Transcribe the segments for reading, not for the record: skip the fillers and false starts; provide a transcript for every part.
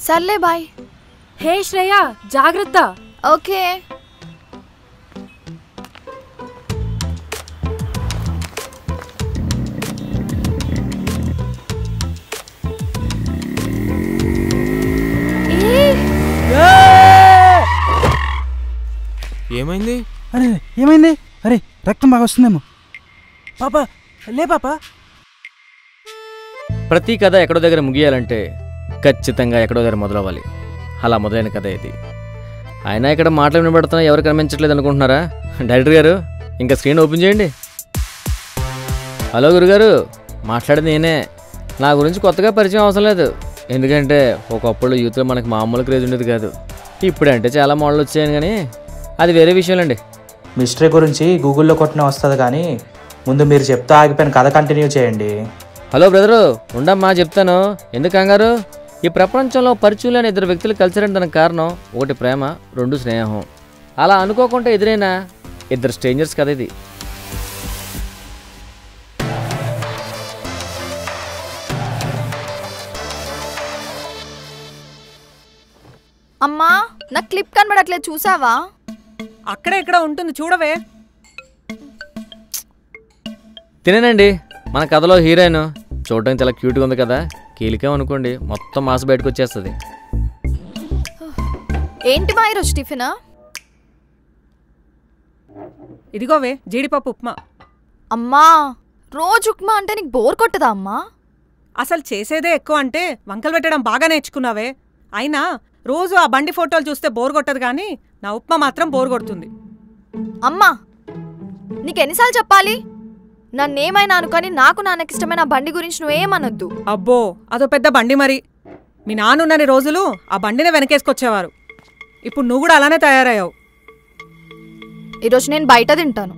సర్లే బాయ్. హే శ్రేయ, జాగ్రత్త. ఓకే. ఏమైంది? అరే ఏమైంది? అరే రక్తం బాగా వస్తుందేమో. పాపా లే పాపా. ప్రతి కథ ఎక్కడో దగ్గర ముగియాలంటే ఖచ్చితంగా ఎక్కడో దగ్గర మొదలవ్వాలి. అలా మొదలైన కథ ఇది. అయినా ఇక్కడ మాటలు వినబడుతున్నా ఎవరు కనిపించట్లేదు అనుకుంటున్నారా? డైరెక్టర్ గారు ఇంకా స్క్రీన్ ఓపెన్ చేయండి. హలో గురుగారు, మాట్లాడేది నేనే. నా గురించి కొత్తగా పరిచయం అవసరం లేదు, ఎందుకంటే ఒకప్పుడు యూత్లో మనకి మామూలు క్రేజ్ ఉండేది కాదు. ఇప్పుడంటే చాలా మోడల్ వచ్చాయని, కానీ అది వేరే విషయాలండి. మిస్టరీ గురించి గూగుల్లో కొట్టిన వస్తుంది, కానీ ముందు మీరు చెప్తా ఆగిపోయిన కథ కంటిన్యూ చేయండి. హలో బ్రదరు, ఉండమ్మా చెప్తాను, ఎందుకు కంగారు? ఈ ప్రపంచంలో పరిచయం లేని ఇద్దరు వ్యక్తులు కలిసారని దానికి కారణం ఒకటి ప్రేమ, రెండు స్నేహం. అలా అనుకోకుండా ఎదురైన ఇద్దరు స్ట్రేంజర్స్ కదా ఇది. అమ్మా, నాకు క్లిప్ కనబడట్లేదు, చూసావా? అక్కడే ఇక్కడ ఉంటుంది, చూడవే. తినేనండి, మన కథలో హీరోయిన్ చూడడానికి చాలా క్యూట్గా ఉంది కదా, కీలికం అనుకోండి, మొత్తం మాస్ బయటకు వచ్చేస్తుంది. ఏంటి మా ఈరోజు టిఫిన్? ఇదిగోవే జీడిపప్పు ఉప్మా. అమ్మా, రోజు ఉప్మా అంటే నీకు బోర్ కొట్టదా అమ్మా? అసలు చేసేదే ఎక్కువ అంటే వంకలు పెట్టడం బాగా నేర్చుకున్నావే. అయినా రోజు ఆ బండి ఫోటోలు చూస్తే బోర్ కొట్టదు, కానీ నా ఉప్మా మాత్రం బోర్ కొడుతుంది. అమ్మా, నీకెన్నిసార్లు చెప్పాలి? నన్నేమైనా అనుకొని నాకు నాన్నకిష్టమైన బండి గురించి నువ్వేమనొద్దు. అబ్బో, అదో పెద్ద బండి మరి. మీ నాన్నున్నని రోజులు ఆ బండిని వెనకేసుకొచ్చేవారు. ఇప్పుడు నువ్వు కూడా అలానే తయారయ్యావు. ఈరోజు నేను బయట తింటాను.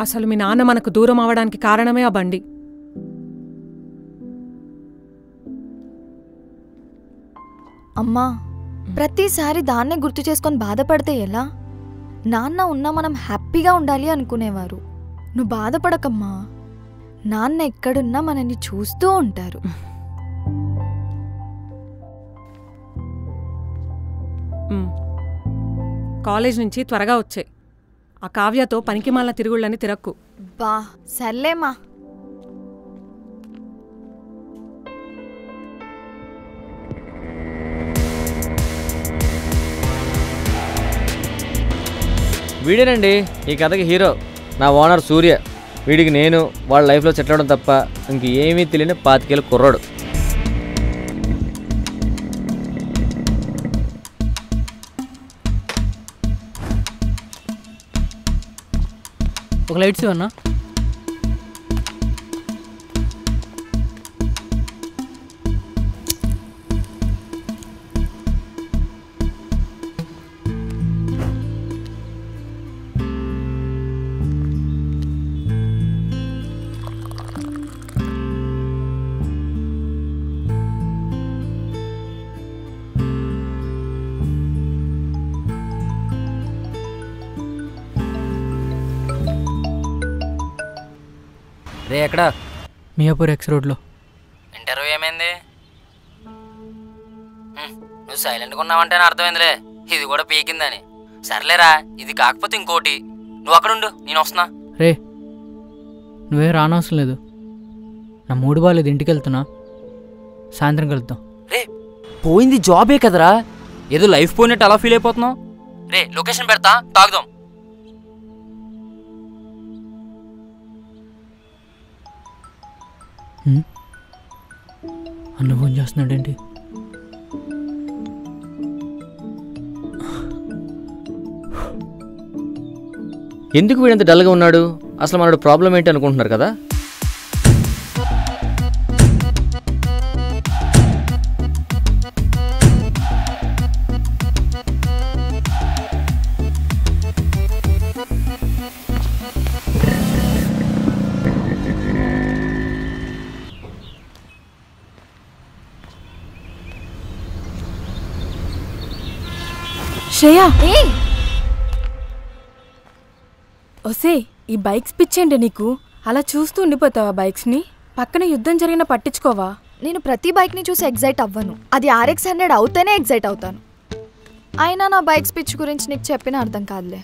అసలు మీ నాన్న మనకు దూరం అవడానికి కారణమే ఆ బండి. అమ్మా, ప్రతిసారి దాన్నే గుర్తు చేసుకొని బాధపడితే ఎలా? నాన్న ఉన్నా మనం హ్యాపీగా ఉండాలి అనుకునేవారు. నువ్వు బాధపడకమ్మా, నాన్న ఎక్కడున్నా మనల్ని చూస్తూ ఉంటారు. కాలేజ్ నుంచి త్వరగా వచ్చాయి. ఆ కావ్యతో పనికిమాలిన తిరుగుళ్ళని తిరక్కు. బా సర్లేమా. వీడేనండి ఈ కథకి హీరో, నా ఓనర్ సూర్య. వీడికి నేను వాళ్ళ లైఫ్లో సెటిల్ అవడం తప్ప ఇంకేమీ తెలియని 25 ఏళ్ళ కుర్రాడు. ఒక లైట్స్ ఇవన్నా. రే ఎక్కడ? మియాపూర్ ఎక్స్ రోడ్లో. ఇంటర్వ్యూ ఏమైంది? నువ్వు సైలెంట్గా ఉన్నావంటే అర్థమైందిలే, ఇది కూడా పీకిందని. సర్లేరా, ఇది కాకపోతే ఇంకోటి. నువ్వు అక్కడుండు, నేను వస్తున్నా. రే నువ్వే రానవసరం లేదు, నా మూడు బాగాలేదు, ఇంటికి వెళ్తున్నా, సాయంత్రం కలుద్దాం. రే పోయింది జాబే కదరా, ఏదో లైఫ్ పోయినట్టు అలా ఫీల్ అయిపోతున్నావు. రే లొకేషన్ పెడతా, తాగుదాం. అన్న ఫోన్ చేస్తున్నాడేంటి? ఎందుకు వీడంత డల్గా ఉన్నాడు? అసలు మనోడు ప్రాబ్లం ఏంటి అనుకుంటున్నారు కదా? శ్రేయ, ఒసే ఈ బైక్స్ పిచ్చేంటి నీకు? అలా చూస్తూ ఉండిపోతావా బైక్స్ని? పక్కన యుద్ధం జరిగినా పట్టించుకోవా? నేను ప్రతి బైక్ని చూసి ఎగ్జైట్ అవ్వను. అది RX 100 అవుతేనే ఎగ్జైట్ అవుతాను. అయినా నా బైక్స్ పిచ్ గురించి నీకు చెప్పిన అర్థం కాదులే.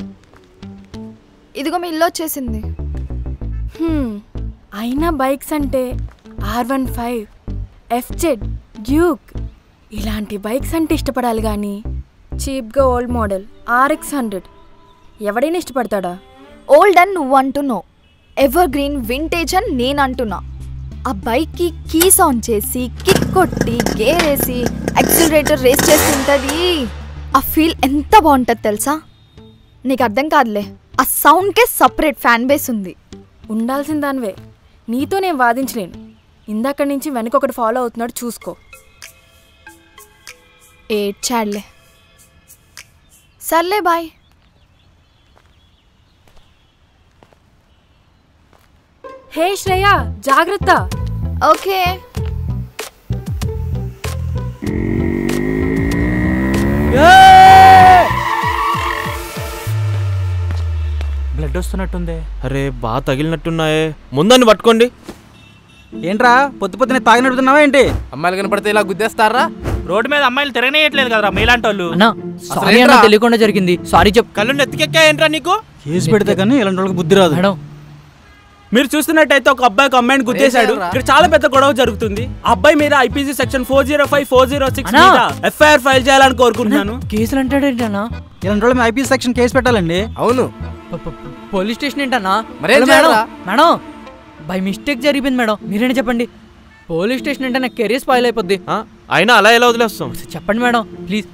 ఇదిగో మీ ఇల్లు వచ్చేసింది. అయినా బైక్స్ అంటే R15, FZ, డ్యూక్ ఇలాంటి బైక్స్ అంటే ఇష్టపడాలి కానీ చీప్గా ఓల్డ్ మోడల్ RX 100 ఎవడైనా ఇష్టపడతాడా? ఓల్డ్ అని నువ్వు అంటున్నావు, ఎవర్ గ్రీన్ వింటేజ్ అని నేను అంటున్నా. ఆ బైక్కి కీస్ ఆన్ చేసి కిక్ కొట్టి గేర్ వేసి యాక్సిలరేటర్ రేస్ చేస్తుంటుంది. ఆ ఫీల్ ఎంత బాగుంటుంది తెలుసా? నీకు అర్థం కాదులే, ఆ సౌండ్కే సపరేట్ ఫ్యాన్ బేస్ ఉంది. ఉండాల్సిన దానివే, నీతో నేను వాదించలేను. ఇందాక నుంచి వెనకొకటి ఫాలో అవుతున్నాడు, చూసుకో. ఏడ్చాడులే. సర్లే బాయ్. హే శ్రేయ, జాగ్రత్త. ఓకే. బ్లడ్ వస్తున్నట్టుంది. అరే బాగా తగిలినట్టున్నాయే, ముందని పట్టుకోండి. ఏంట్రా పొద్దు పొద్దునే తాగి నడుపుతున్నావా ఏంటి? అమ్మాయిలు కనపడితే ఇలా గుద్దేస్తారా? రోడ్డు మీద అమ్మాయిలు తిరగనేయట్లేదు కదరా మీలాంటి వాళ్ళు. అన్నా సారీ అన్న, తెలియకుండా జరిగింది, సారీ చెప్. కళ్ళు నెత్తికెక్కాయంట్రా నీకు? కేసు పెడితే కానీ ఇలాంటి వాళ్ళకి బుద్ధి రాదు. మేడం మీరు చూస్తున్నట్టయితే ఒక అబ్బాయి ఒక అమ్మాయిని గుద్దేశాడు. ఇక్కడ చాలా పెద్ద గొడవ జరుగుతుంది. అబ్బాయి మీద IPC సెక్షన్ 405, 406 మీద FIR ఫైల్ చేయాలని కోరుకుంటున్నాను. కేసులు అంటాడేంటన్నా? ఇలాంటి వాళ్ళ IPC సెక్షన్ కేసు పెట్టాలండి. అవును, పోలీస్ స్టేషన్ ఏంటన్నా? మరేం మేడం బై మిస్టేక్ జరిగిపోయింది మేడం, మీరేనా చెప్పండి. పోలీస్ స్టేషన్ అంటే నాకు కెరీర్ స్పాయిల్ అయిపోద్ది. అయినా అలా ఎలా వదిలేస్తాం? చెప్పండి మేడం ప్లీజ్.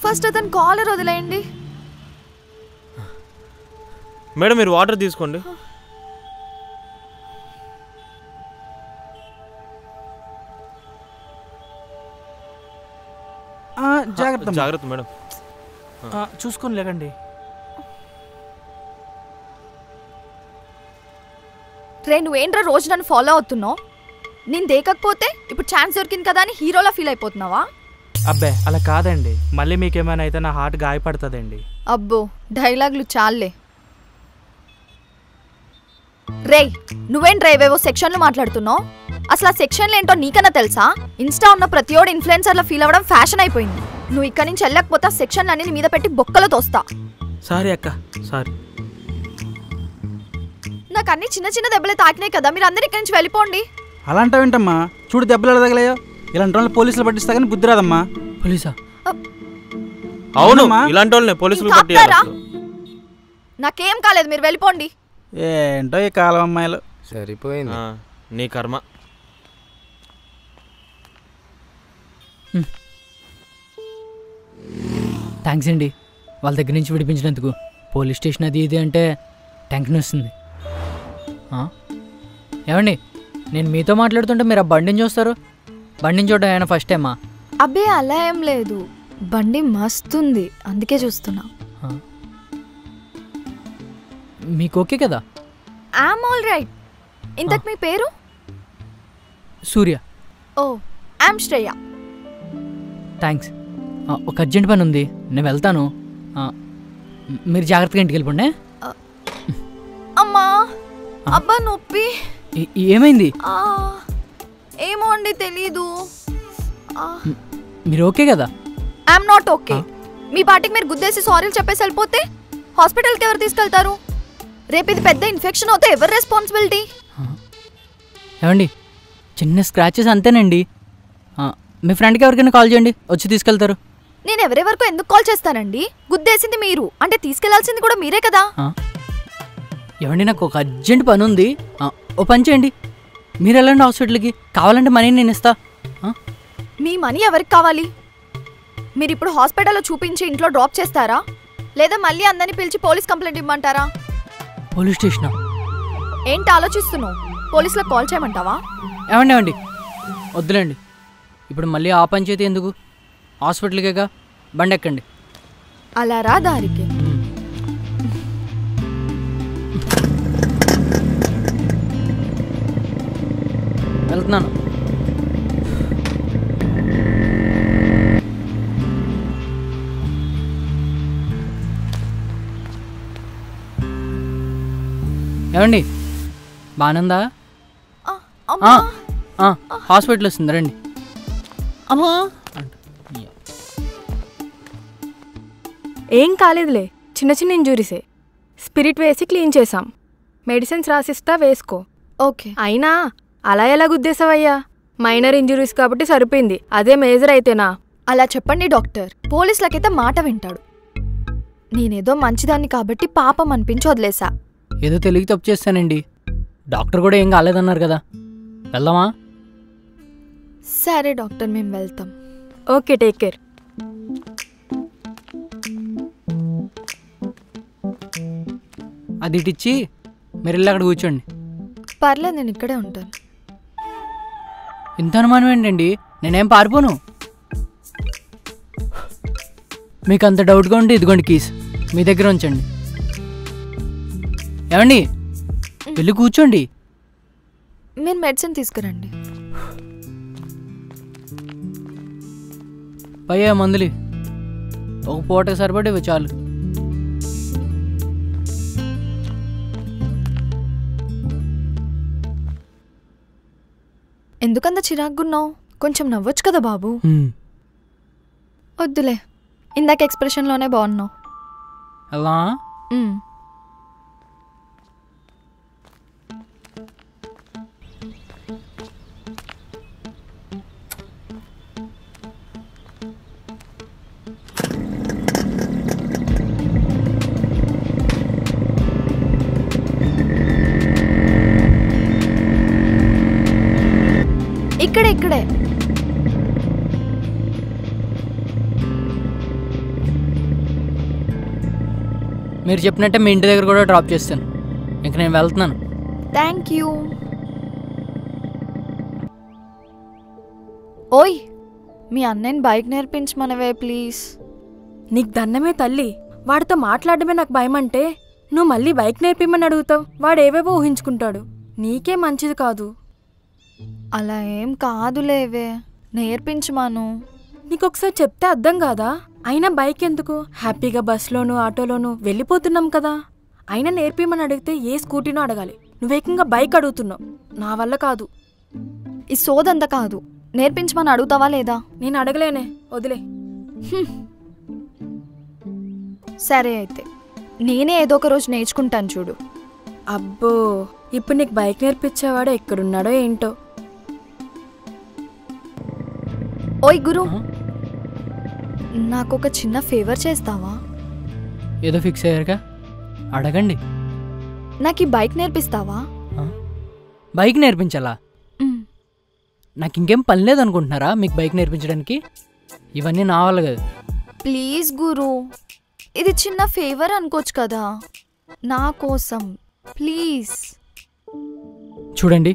ఫస్ట్ అతను కాలర్ వదిలేయండి. మేడం మీరు వాటర్ తీసుకోండి. జాగ్రత్త జాగ్రత్త మేడం. చూసుకొని లేకండి. రే నువ్వేంట్రా రోజు నన్ను ఫాలో అవుతున్నావు? నేను దేకకపోతే ఇప్పుడు ఛాన్స్ దొరికింది కదా అని హీరోలా ఫీల్ అయిపోతున్నావా? అబ్బే అలా కాదండి, మళ్ళీ మీకేమైనా అయితే నా హార్ట్ గాయపడుతుందండి. అబ్బో డైలాగులు చాలే. రే నువ్వేం డ్రైవేవో సెక్షన్లు మాట్లాడుతున్నావు? అసలు ఆ సెక్షన్లు ఏంటో నీకన్నా తెలుసా? ఇన్స్టా ఉన్న ప్రతిోడు ఇన్ఫ్లుయెన్సర్లా ఫీల్ అవ్వడం ఫ్యాషన్ అయిపోయింది. నువ్వు ఇక్కడి నుంచి వెళ్ళకపోతే ఆ సెక్షన్లు అన్ని నీ మీద పెట్టి బొక్కలో తోస్తా. సారీ అక్క, సారీ. నాకు అన్ని చిన్న చిన్న దెబ్బలే తాకినాయి కదా, మీరు అందరు ఇక్కడి నుంచి వెళ్ళిపోండి. అలాంటివేంటమ్మా? చూడు దెబ్బలు ఎలా తగలేయో. ఇలాంటి వాళ్ళు పోలీసులు పట్టిస్తా కానీ బుద్ధి రాదమ్మా. పోలీసా? అవును, ఇలాంటి వాళ్ళని పోలీసులు పట్టియాలి. నాకేం కాలేదు, మీరు వెళ్ళిపోండి. ఏంటో ఈ కాలం అమ్మాయిలు. సరిపోయింది నీ కర్మ. థ్యాంక్స్ అండి వాళ్ళ దగ్గర నుంచి విడిపించినందుకు. పోలీస్ స్టేషన్ అది ఇది అంటే టెన్షన్ వస్తుంది. ఏమండి నేను మీతో మాట్లాడుతుంటే మీరు ఆ బండిని చూస్తారు. బండిని చూడడం ఏమైనా ఫస్ట్ టైమా? అబ్బే అలా ఏం లేదు, బండి మస్తుంది అందుకే చూస్తున్నా. మీకు ఓకే కదా? I'm all right. ఇంతకు మీ పేరు? సూర్య. ఓ ఐఎమ్ శ్రేయ. థ్యాంక్స్. ఒక అర్జెంట్ పని ఉంది, నేను వెళ్తాను. మీరు జాగ్రత్తగా ఇంటికి వెళ్ళిపోండి. అమ్మా అబ్బా నొప్పి. ఏమైంది? ఏమో అండి తెలీదు. మీరు ఓకే కదా? I'm not okay. మీ పాటికి మీరు గుద్దేసి సారీలు చెప్పేసి వెళ్ళిపోతే హాస్పిటల్కి ఎవరు తీసుకెళ్తారు? రేపు ఇది పెద్ద ఇన్ఫెక్షన్ అవుతే ఎవరు రెస్పాన్సిబిలిటీ? ఏమండి చిన్న స్క్రాచెస్ అంతేనండి. మీ ఫ్రెండ్కి ఎవరికైనా కాల్ చేయండి, వచ్చి తీసుకెళ్తారు. నేను ఎవరెవరికో ఎందుకు కాల్ చేస్తానండి? గుద్దేసింది మీరు అంటే తీసుకెళ్లాల్సింది కూడా మీరే కదా. ఏమండి నాకు ఒక అర్జెంట్ పని ఉంది, ఓ పని చేయండి, మీరు వెళ్ళండి హాస్పిటల్కి. కావాలంటే మనీ నేను ఇస్తా. మీ మనీ ఎవరికి కావాలి? మీరు ఇప్పుడు హాస్పిటల్లో చూపించి ఇంట్లో డ్రాప్ చేస్తారా, లేదా మళ్ళీ అందరినీ పిలిచి పోలీస్ కంప్లైంట్ ఇవ్వమంటారా? పోలీస్ స్టేషనా? ఏంటి ఆలోచిస్తున్నావు? పోలీసులకు కాల్ చేయమంటావా? ఏమండి వద్దులేండి, ఇప్పుడు మళ్ళీ ఆ పంచాయతీ ఎందుకు? హాస్పిటల్కేగా, బండి ఎక్కండి. అలా రా దారికి. వెళ్తున్నాను. ఏమండి బాగానుందా? అమ్మా హాస్పిటల్ వస్తుంది రండి. అమ్మా ఏం కాలేదులే, చిన్న చిన్న ఇంజురీసే. స్పిరిట్ వేసి క్లీన్ చేసాం. మెడిసిన్స్ రాసిస్తా, వేసుకో. ఓకే. అయినా అలా ఎలా గుద్దేశావయ్యా? మైనర్ ఇంజురీస్ కాబట్టి సరిపోయింది, అదే మేజర్ అయితేనా? అలా చెప్పండి డాక్టర్, పోలీసులకైతే మాట వింటాడు. నేనేదో మంచిదాన్ని కాబట్టి పాపం అనిపించి వదిలేసా. ఏదో తెలివి తప్పు చేస్తానండి. డాక్టర్ కూడా ఏం కాలేదన్నారు కదా, వెళ్దామా? సరే డాక్టర్, మేము వెళ్తాం. Okay, take care. అది ఇటిచ్చి మీరు వెళ్ళి అక్కడ కూర్చోండి. పర్లేదు, నేను ఇక్కడే ఉంటాను. ఇంత అనుమానం ఏంటండి? నేనేం పారిపోను. మీకు అంత డౌట్గా ఉంటే ఇదిగోండి కీస్, మీ దగ్గర ఉంచండి. ఏమండి, వెళ్ళి కూర్చోండి. మీరు మెడిసిన్ తీసుకురండి. పయ్యా మందులు ఒక పూటకి సరిపడేవి చాలు. ఎందుకంత చిరాకున్నావు? కొంచెం నవ్వొచ్చు కదా బాబు. వద్దులే, ఇందాక ఎక్స్ప్రెషన్లోనే బాగున్నావు. అలా ఇక్కడే మీరు చెప్పినట్టే మీ ఇంటి దగ్గర కూడా డ్రాప్ చేస్తాను. ఇంక నేను వెళ్తున్నాను. Thank you. ఓయ్, మీ అన్నయ్యని బైక్ నేర్పించమనవే ప్లీజ్. నీకు దన్నమే తల్లి, వాడితో మాట్లాడమే నాకు భయం అంటే నువ్వు మళ్ళీ బైక్ నేర్పిమని అడుగుతావు. వాడు ఏవేవో ఊహించుకుంటాడు, నీకే మంచిది కాదు. అలా ఏం కాదులేవే, నేర్పించమాను. నీకొకసారి చెప్తే అర్థం కాదా? అయినా బైక్ ఎందుకు, హ్యాపీగా బస్లోను ఆటోలోను వెళ్ళిపోతున్నాం కదా. అయినా నేర్పిమని అడిగితే ఏ స్కూటీనో అడగాలి, నువ్వేకంగా బైక్ అడుగుతున్నావు. నా వల్ల కాదు. ఈ సోదంతా కాదు, నేర్పించమని అడుగుతావా లేదా? నేను అడగలేనే, వదిలే. సరే అయితే నేనే ఏదో ఒక రోజు నేర్చుకుంటాను చూడు. అబ్బో, ఇప్పుడు నీకు బైక్ నేర్పించేవాడు ఎక్కడున్నాడో ఏంటో. ఓయ్ గురు, నాకు ఒక చిన్న ఫేవర్ చేస్తావా? ఏదో ఫిక్స్ అయ్యారుగా, అడగండి. నాకు ఈ బైక్ నేర్పిస్తావా? బైక్ నేర్పించాలా? నాకు ఇంకేం పని లేదనుకుంటున్నారా మీకు బైక్ నేర్పించడానికి? ఇవన్నీ నా వల్ల కాదు. ప్లీజ్ గురు, ఇది చిన్న ఫేవర్ అనుకోవచ్చు కదా, నా కోసం ప్లీజ్. చూడండి,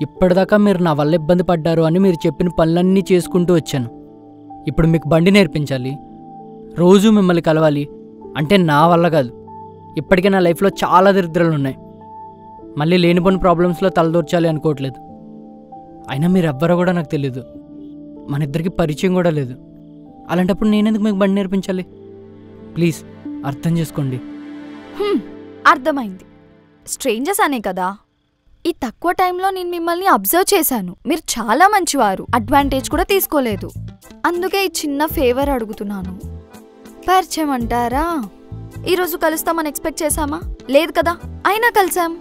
ఇప్పటిదాకా మీరు నా వల్ల ఇబ్బంది పడ్డారు అని మీరు చెప్పిన పనులన్నీ చేసుకుంటూ వచ్చాను. ఇప్పుడు మీకు బండి నేర్పించాలి, రోజు మిమ్మల్ని కలవాలి అంటే నా వల్ల కాదు. ఇప్పటికే నా లైఫ్లో చాలా దరిద్రాలు ఉన్నాయి, మళ్ళీ లేనిపోని ప్రాబ్లమ్స్లో తలదూర్చాలి అనుకోవట్లేదు. అయినా మీరు ఎవ్వరో కూడా నాకు తెలీదు, మన ఇద్దరికి పరిచయం కూడా లేదు. అలాంటప్పుడు నేనెందుకు మీకు బండి నేర్పించాలి? ప్లీజ్ అర్థం చేసుకోండి. అర్థమైంది, స్ట్రేంజర్స్ అనే కదా. ఈ తక్కువ టైంలో నేను మిమ్మల్ని అబ్జర్వ్ చేశాను, మీరు చాలా మంచివారు, అడ్వాంటేజ్ కూడా తీసుకోలేదు. అందుకే ఈ చిన్న ఫేవర్ అడుగుతున్నాను. పరిచయం అంటారా? ఈరోజు కలుస్తామని ఎక్స్పెక్ట్ చేశామా? లేదు కదా, అయినా కలిసాం.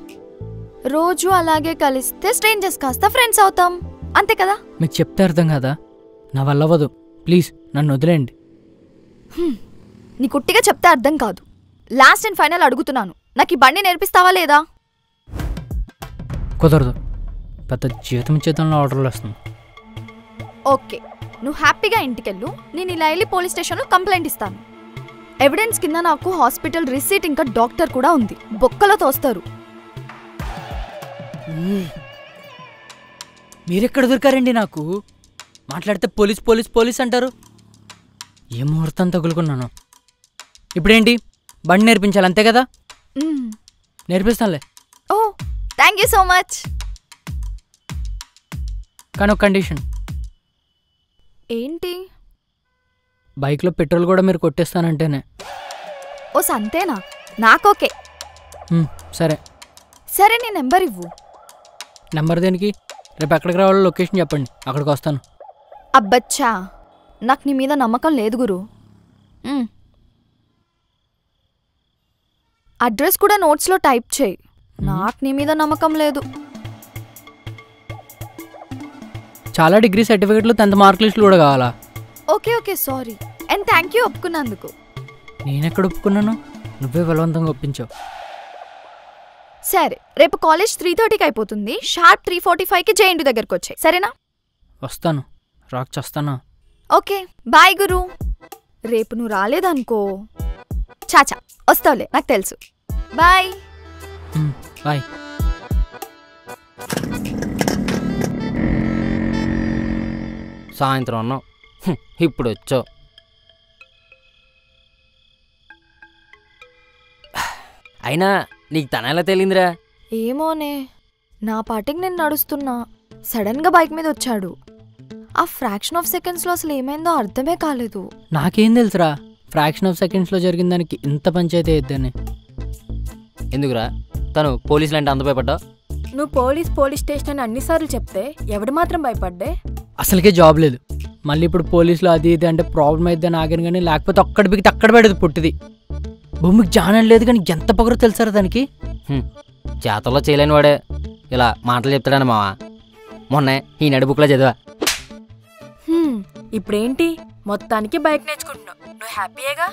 రోజు అలాగే కలిస్తే స్ట్రేంజర్స్ కాస్త ఫ్రెండ్స్ అవుతాం, అంతే కదా. మీకు చెప్తే అర్థం కదా, నా వల్ల అవ్వదు. ప్లీజ్ నన్ను వదిలేయండి. నీ కుట్టిగా చెప్తే అర్థం కాదు. లాస్ట్ అండ్ ఫైనల్ అడుగుతున్నాను, నాకు ఈ బండి నేర్పిస్తావా లేదా? కుదరదు, పెద్ద జీతం చేతంలో ఆర్డర్లు వస్తుంది. ఓకే, నువ్వు హ్యాపీగా ఇంటికెళ్ళు, నేను ఇలా వెళ్ళి పోలీస్ స్టేషన్లో కంప్లైంట్ ఇస్తాను. ఎవిడెన్స్ కింద నాకు హాస్పిటల్ రిసీట్ ఇంకా డాక్టర్ కూడా ఉంది, బొక్కలో తోస్తారు. మీరెక్కడ దొరికారండి నాకు? మాట్లాడితే పోలీస్ పోలీస్ పోలీస్ అంటారు. ఏ ముహూర్తం తగులుకున్నాను. ఇప్పుడేంటి, బండి నేర్పించాలి అంతే కదా? నేర్పిస్తానులే. ఓ, థ్యాంక్ యూ సో మచ్. కానీ ఒక కండిషన్. ఏంటి? బైక్లో పెట్రోల్ కూడా మీరు కొట్టేస్తానంటేనే. ఓ సంతేనా? నాకోకే. సరే. సరే నీ నెంబర్ ఇవ్వు. నెంబర్ దేనికి? రేపు ఎక్కడికి రావాలో లొకేషన్ చెప్పండి, అక్కడికి వస్తాను. అబ్బచ్చా, నాకు నీ మీద నమ్మకం లేదు గురు. అడ్రస్ కూడా నోట్స్లో టైప్ చేయి. నాకు నీ మీద నమ్మకం లేదు. చాలా డిగ్రీ సర్టిఫికెట్లు 10th మార్క్ లిస్టులు కూడా కావాలా? Okay okay sorry and thank you ఒప్పుకున్నందుకు. నేనెక్కడ ఒప్పుకున్నాను? నువ్వే బలవంతంగా ఒప్పించావు. సరే, రేపు కాలేజ్ 3:30కి అయిపోతుంది. షార్ప్ 3:45కి జేఎన్టీ దగ్గరకు వచ్చాయి, సరేనా? వస్తాను. రాక్ చేస్తానా? ఓకే బాయ్ గురు. రేపు నువ్వు రాలేదనుకో, చాచా వస్తావులే, నాకు తెలుసు. Bye bye. సాయంత్రం అన్నావు, ఇప్పుడు వచ్చావు. అయినా నీకు తన ఎలా తెలియందిరా? ఏమోనే, నా పాటికి నేను నడుస్తున్నా, సడన్గా బైక్ మీద వచ్చాడు. ఆ ఫ్రాక్షన్ ఆఫ్ సెకండ్స్లో అసలు ఏమైందో అర్థమే కాలేదు. నాకేం తెలుసురా ఫ్రాక్షన్ ఆఫ్ సెకండ్స్లో జరిగిన దానికి ఇంత పంచాయతీ అయిద్దని. ఎందుకురా తను పోలీసులు అంటే అంత భయపడ్డా? నువ్వు పోలీస్ స్టేషన్ అని అన్నిసార్లు చెప్తే ఎవడు మాత్రం భయపడ్డే? అసలుకే జాబ్ లేదు, మళ్ళీ ఇప్పుడు పోలీసులు అది ఇది అంటే ప్రాబ్లం అయిద్దని ఆగాను, కానీ లేకపోతే ఒక్కడి బిగితే అక్కడ పడేది పుట్టిది. భూమికి జానం లేదు, కానీ ఎంత పొగరో తెలుసారా దానికి. చేతల్లో చేయలేని వాడే ఇలా మాటలు చెప్తాడని మావా మొన్నే ఈ నడి బుక్లో చదివా. ఇప్పుడేంటి, మొత్తానికి బైక్ నేర్చుకుంటున్నావు, నువ్వు హ్యాపీయేగా?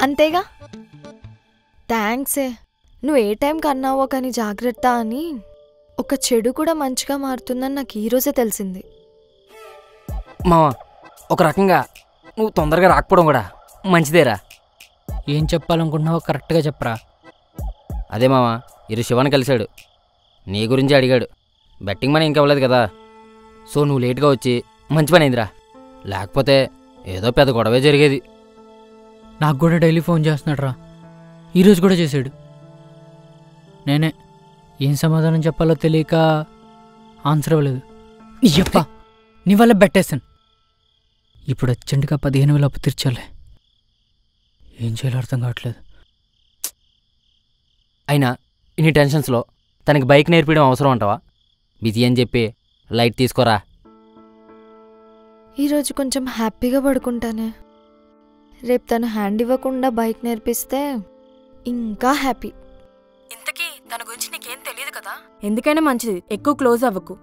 అంతేగా. థ్యాంక్సే, నువ్వు ఏ టైంకి అన్నావో కానీ జాగ్రత్త అని. ఒక చెడు కూడా మంచిగా మారుతుందని నాకు ఈరోజే తెలిసింది. మావా ఒక రకంగా నువ్వు తొందరగా రాకపోవడం కూడా మంచిదేరా. ఏం చెప్పాలనుకుంటున్నావో కరెక్ట్గా చెప్పరా. అదే మావా, ఇరు శివాని కలిశాడు, నీ గురించి అడిగాడు. బెట్టింగ్ మనీ ఇంకా ఇవ్వలేదు కదా, సో నువ్వు లేట్గా వచ్చి మంచి పని అయిందిరా, లేకపోతే ఏదో పెద్ద గొడవే జరిగేది. నాకు కూడా డైలీ ఫోన్ చేస్తున్నాడు రా, ఈరోజు కూడా చేశాడు. నేనే ఏం సమాధానం చెప్పాలో తెలియక ఆన్సర్ ఇవ్వలేదు. చెప్పా, నీ వల్ల బెట్టేశాను. ఇప్పుడు అర్జెంటుగా 15,000 అప్పు తీర్చాలి. ఏం చేయాలో అర్థం కావట్లేదు. అయినా ఇన్ని టెన్షన్స్లో తనకి బైక్ నేర్పించడం అవసరం అంటావా? బిజీ అని చెప్పి లైట్ తీసుకోరా. ఈరోజు కొంచెం హ్యాపీగా పడుకుంటానే. రేపు తను హ్యాండ్ ఇవ్వకుండా బైక్ నేర్పిస్తే ఇంకా హ్యాపీ. ఇంతకీ తన గురించి నీకేం తెలియదు కదా, ఎందుకైనా మంచిది ఎక్కువ క్లోజ్ అవ్వకు.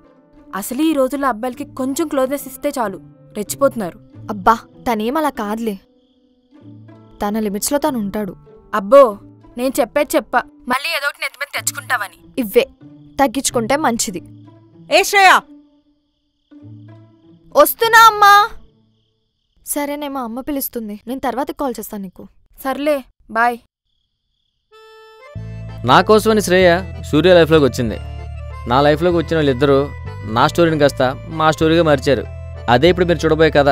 అసలు ఈ రోజుల్లో అబ్బాయిలకి కొంచెం క్లోజ్నెస్ ఇస్తే చాలు, రెచ్చిపోతున్నారు. అబ్బా, తనేం అలా కాదులే, తన లిమిట్స్లో తను ఉంటాడు. అబ్బో, నేను చెప్పేది చెప్పా, మళ్ళీ ఏదో ఒకటి నెత్తి మీద తెచ్చుకుంటావని. ఇవ్వే తగ్గించుకుంటే మంచిది. ఏ శ్రేయ, వస్తున్నా అమ్మా. సరేనే, మా అమ్మ పిలుస్తుంది, నేను తర్వాత కాల్ చేస్తాను నీకు. సర్లే, బాయ్. నా కోసమని శ్రేయ సూర్య లైఫ్లోకి వచ్చింది. నా లైఫ్లోకి వచ్చిన వాళ్ళిద్దరూ నా స్టోరీని కాస్త మా స్టోరీగా మార్చారు. అదే ఇప్పుడు మీరు చూడబోయే కథ.